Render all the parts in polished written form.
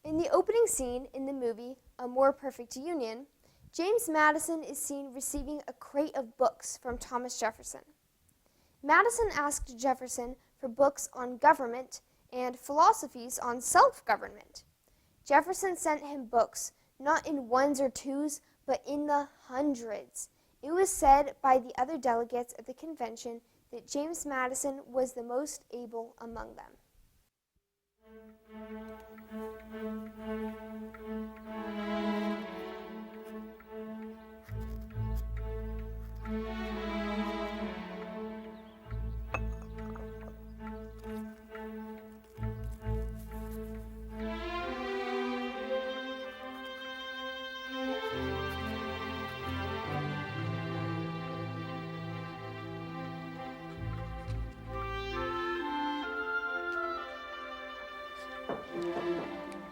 In the opening scene in the movie A More Perfect Union, James Madison is seen receiving a crate of books from Thomas Jefferson. Madison asked Jefferson for books on government and philosophies on self-government. Jefferson sent him books, not in ones or twos, but in the hundreds. It was said by the other delegates at the convention that James Madison was the most able among them.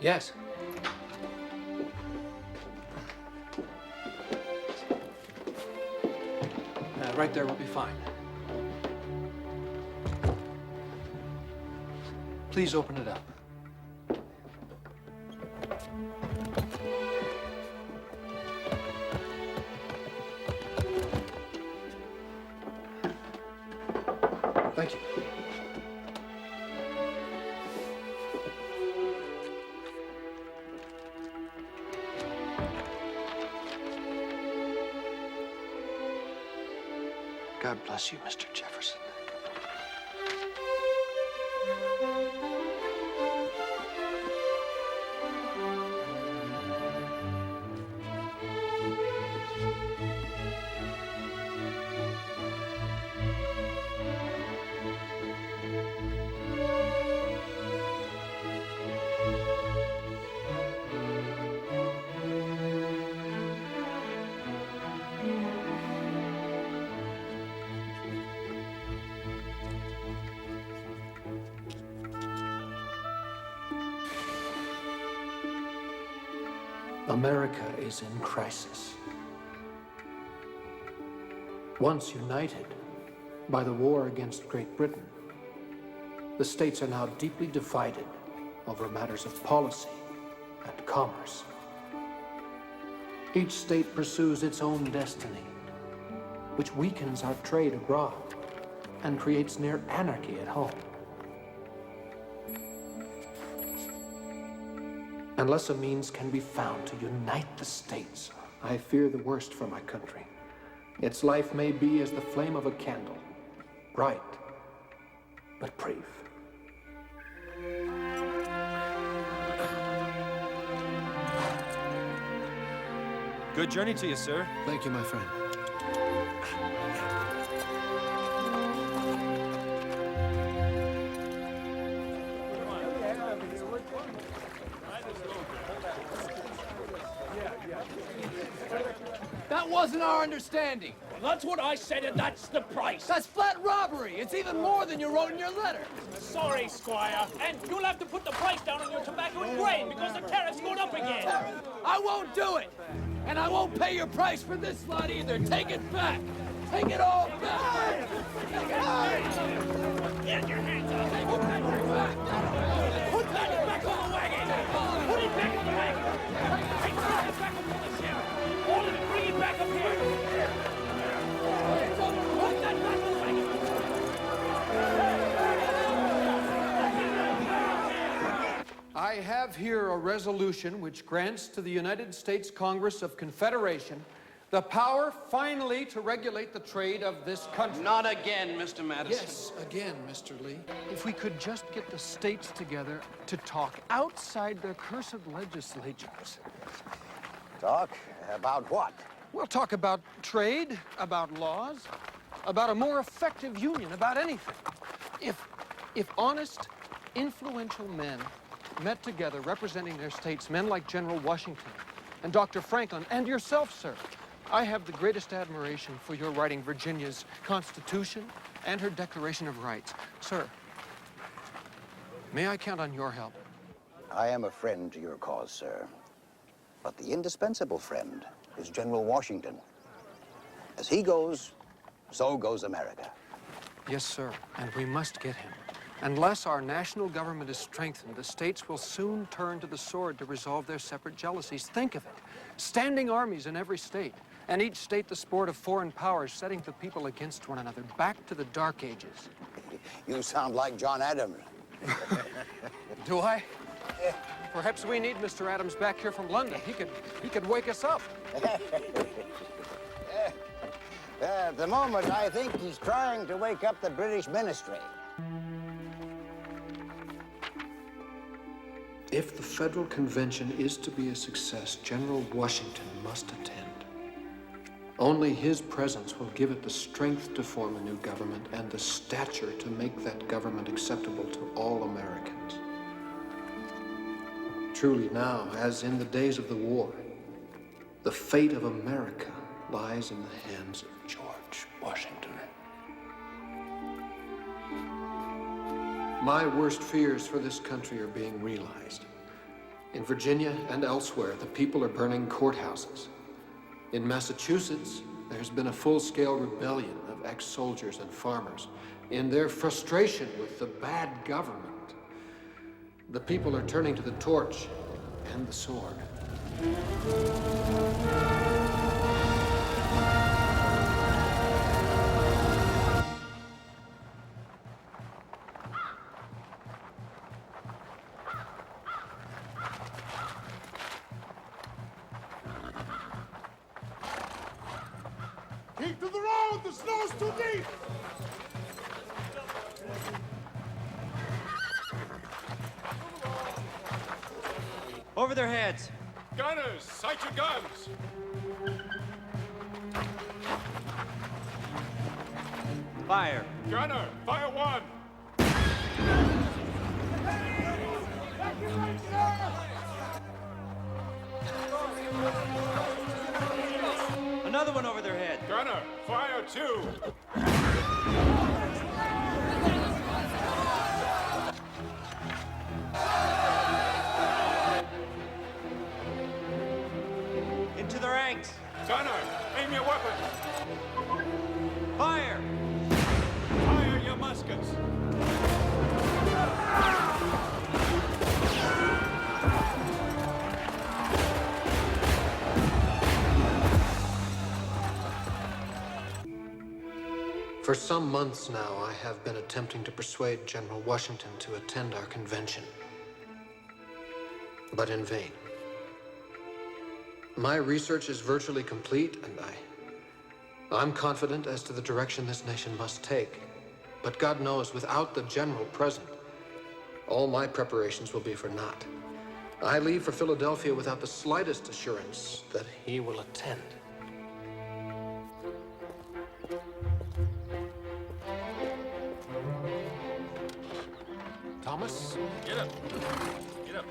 Yes. Right there will be fine. Please open it up. Thank you. God bless you, Mr. Jefferson. America is in crisis. Once united by the war against Great Britain, the states are now deeply divided over matters of policy and commerce. Each state pursues its own destiny, which weakens our trade abroad and creates near anarchy at home. Unless a means can be found to unite the states, I fear the worst for my country. Its life may be as the flame of a candle, bright, but brief. Good journey to you, sir. Thank you, my friend. That wasn't our understanding. Well, that's what I said, and that's the price. That's flat robbery. It's even more than you wrote in your letter. Sorry, Squire. And you'll have to put the price down on your tobacco and grain because the tariff's going up again. I won't do it. And I won't pay your price for this lot either. Take it back. Take it all back. Take it back. Get your hands up. Put that back on the wagon. Put it back on the wagon. Take it back up on the sheriff. All of it, bring it back up here. Put that back on the wagon. I have here a resolution which grants to the United States Congress of Confederation the power finally to regulate the trade of this country. Not again, Mr. Madison. Yes, again, Mr. Lee. If we could just get the states together to talk outside their cursed legislatures. Talk about what? We'll talk about trade, about laws, about a more effective union, about anything. If honest, influential men met together representing their states, men like General Washington and Dr. Franklin and yourself, sir, I have the greatest admiration for your writing Virginia's Constitution and her Declaration of Rights. Sir, may I count on your help? I am a friend to your cause, sir. But the indispensable friend is General Washington. As he goes, so goes America. Yes, sir, and we must get him. Unless our national government is strengthened, the states will soon turn to the sword to resolve their separate jealousies. Think of it. Standing armies in every state, and each state the sport of foreign powers, setting the people against one another, back to the Dark Ages. You sound like John Adams. Do I? Perhaps we need Mr. Adams back here from London. He could wake us up. At the moment, I think he's trying to wake up the British ministry. If the Federal Convention is to be a success, General Washington must attend. Only his presence will give it the strength to form a new government and the stature to make that government acceptable to all Americans. Truly now, as in the days of the war, the fate of America lies in the hands of George Washington. My worst fears for this country are being realized. In Virginia and elsewhere, the people are burning courthouses. In Massachusetts, there's been a full-scale rebellion of ex-soldiers and farmers. In their frustration with the bad government, the people are turning to the torch and the sword. Keep to the road! The snow's too deep! Over their heads. Gunners, sight your guns! Fire. Gunner, fire one! Another one over their head. Gunner, fire two! Into the ranks. Gunner, aim your weapon! Fire! Fire your muskets! For some months now, I have been attempting to persuade General Washington to attend our convention, but in vain. My research is virtually complete, and I'm confident as to the direction this nation must take. But God knows, without the general present, all my preparations will be for naught. I leave for Philadelphia without the slightest assurance that he will attend. Thomas? Get up! Get up!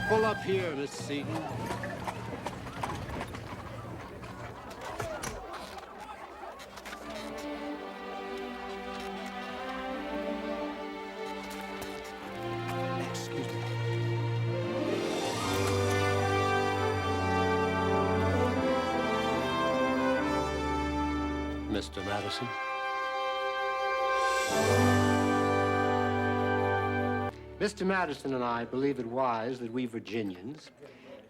Pull up here, Miss Seaton. Mr. Madison. Mr. Madison and I believe it wise that we Virginians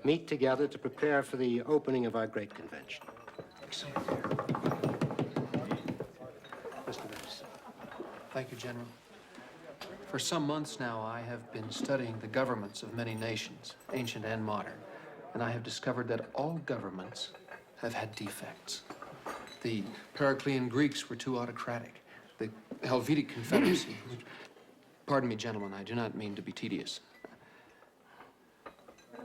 meet together to prepare for the opening of our great convention. Mr. Madison. Thank you, General. For some months now, I have been studying the governments of many nations, ancient and modern, and I have discovered that all governments have had defects. The Periclean Greeks were too autocratic. The Helvetic Confederacy, pardon me, gentlemen, I do not mean to be tedious.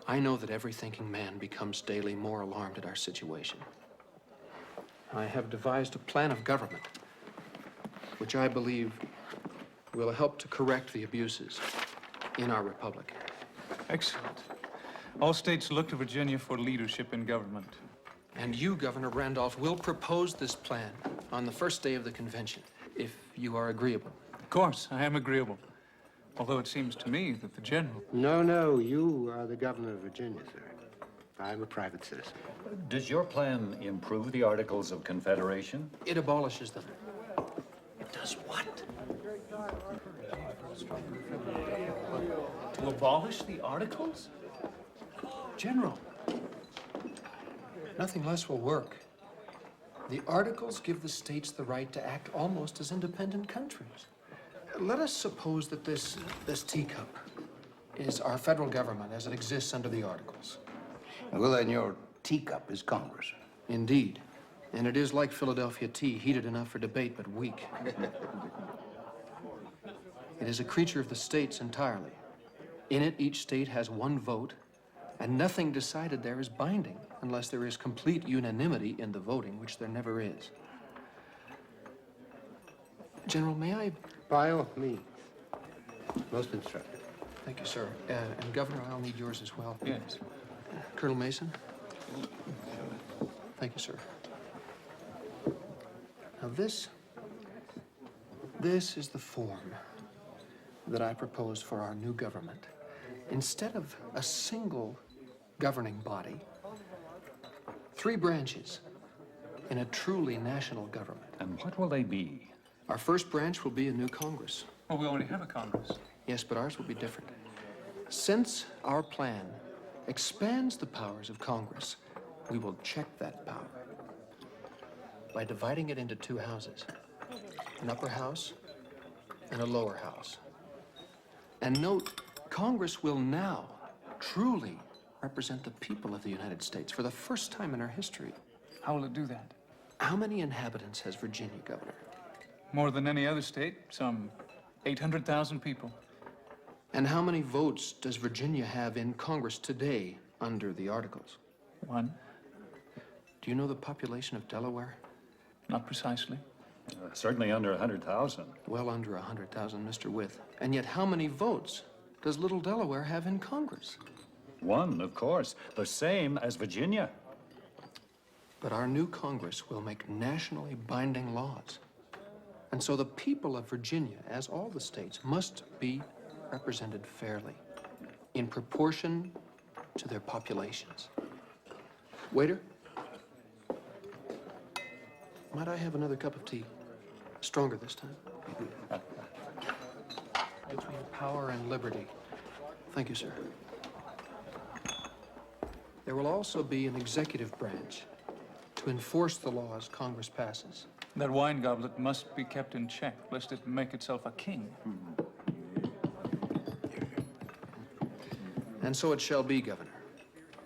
I know that every thinking man becomes daily more alarmed at our situation. I have devised a plan of government, which I believe will help to correct the abuses in our republic. Excellent. All states look to Virginia for leadership in government. And you, Governor Randolph, will propose this plan on the first day of the convention, if you are agreeable. Of course, I am agreeable. Although it seems to me that the general... No, you are the governor of Virginia, sir. I'm a private citizen. Does your plan improve the Articles of Confederation? It abolishes them. It does what? To abolish the Articles? General, nothing less will work. The Articles give the states the right to act almost as independent countries. Let us suppose that this teacup is our federal government as it exists under the Articles. Well, then your teacup is Congress. Indeed. And it is like Philadelphia tea, heated enough for debate, but weak. It is a creature of the states entirely. In it, each state has one vote, and nothing decided there is binding unless there is complete unanimity in the voting, which there never is. General, may I... By all means. Most instructive. Thank you, sir. And Governor, I'll need yours as well. Yes. Colonel Mason? Thank you, sir. Now this is the form that I propose for our new government. Instead of a single governing body, 3 branches in a truly national government. And what will they be? Our first branch will be a new Congress. Well, we already have a Congress. Yes, but ours will be different. Since our plan expands the powers of Congress, we will check that power by dividing it into 2 houses, an upper house and a lower house. And note, Congress will now truly represent the people of the United States for the first time in our history. How will it do that? How many inhabitants has Virginia, Governor? More than any other state, some 800,000 people. And how many votes does Virginia have in Congress today under the Articles? 1. Do you know the population of Delaware? Not precisely. Certainly under 100,000. Well under 100,000, Mr. With. And yet how many votes does little Delaware have in Congress? 1, of course. The same as Virginia. But our new Congress will make nationally binding laws. And so the people of Virginia, as all the states, must be represented fairly, in proportion to their populations. Waiter, might I have another cup of tea? Stronger this time. Between power and liberty. Thank you, sir. There will also be an executive branch to enforce the laws Congress passes. That wine goblet must be kept in check, lest it make itself a king. And so it shall be, Governor,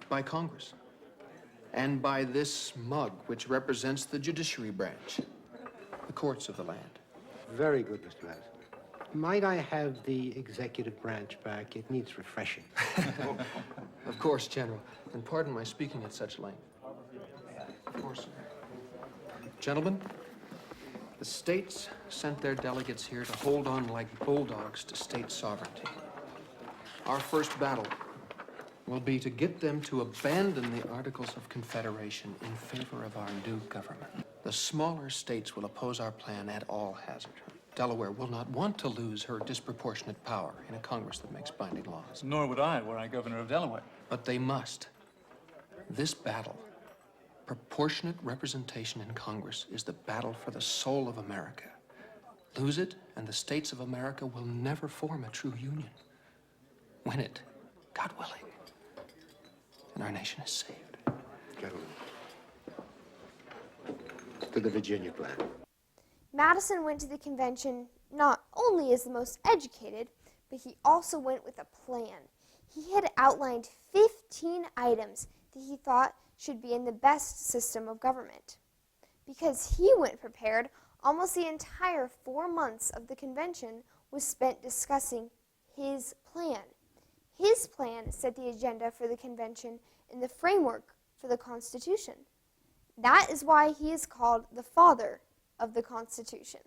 by Congress, and by this mug, which represents the judiciary branch, the courts of the land. Very good, Mr. Madison. Might I have the executive branch back? It needs refreshing. Of course, General, and pardon my speaking at such length. Of course, sir. Gentlemen, the states sent their delegates here to hold on like bulldogs to state sovereignty. Our first battle will be to get them to abandon the Articles of Confederation in favor of our new government. The smaller states will oppose our plan at all hazard. Delaware will not want to lose her disproportionate power in a Congress that makes binding laws. Nor would I, were I governor of Delaware. But they must. This battle Proportionate representation in Congress is the battle for the soul of America. Lose it, and the states of America will never form a true union. Win it, God willing, and our nation is saved. Gentlemen, to the Virginia plan. Madison went to the convention not only as the most educated, but he also went with a plan. He had outlined 15 items that he thought should be in the best system of government. Because he went prepared, almost the entire 4 months of the convention was spent discussing his plan. His plan set the agenda for the convention and the framework for the Constitution. That is why he is called the father of the Constitution.